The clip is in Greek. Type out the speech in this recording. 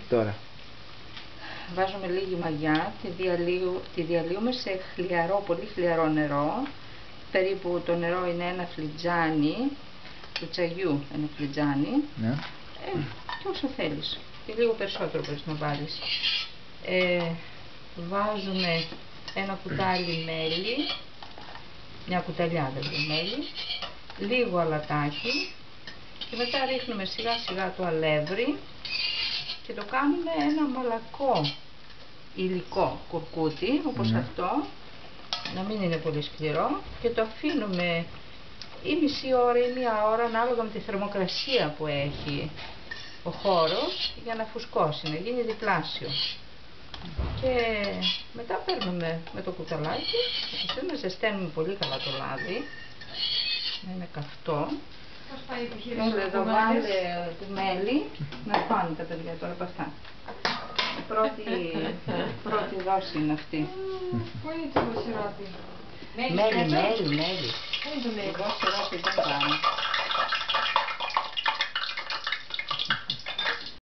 Τώρα. Βάζουμε λίγη μαγιά, τη διαλύουμε σε χλιαρό, πολύ χλιαρό νερό. Περίπου το νερό είναι ένα φλιτζάνι του τσαγιού, ένα φλιτζάνι. Ναι. Και όσο θέλεις. Και λίγο περισσότερο μπορείς να βάλεις. Βάζουμε ένα κουτάλι μέλι, μια κουταλιά δηλαδή μέλι, λίγο αλατάκι και μετά ρίχνουμε σιγά σιγά το αλεύρι και το κάνουμε ένα μαλακό υλικό κουρκούτι όπως αυτό, να μην είναι πολύ σκληρό, και το αφήνουμε ή μισή ώρα ή μία ώρα ανάλογα με τη θερμοκρασία που έχει ο χώρος για να φουσκώσει, να γίνει διπλάσιο. Και μετά παίρνουμε με το κουταλάκι, να ζεσταίνουμε πολύ καλά το λάδι, να είναι καυτό. Εδώ βάλε το μέλι, να πάνε τα παιδιά τώρα από αυτά. Η πρώτη δόση είναι αυτή. Πού είναι το σιρόπι? Μέλι. Πού είναι το μέλι? Εγώ σιρόπι δεν κάνω.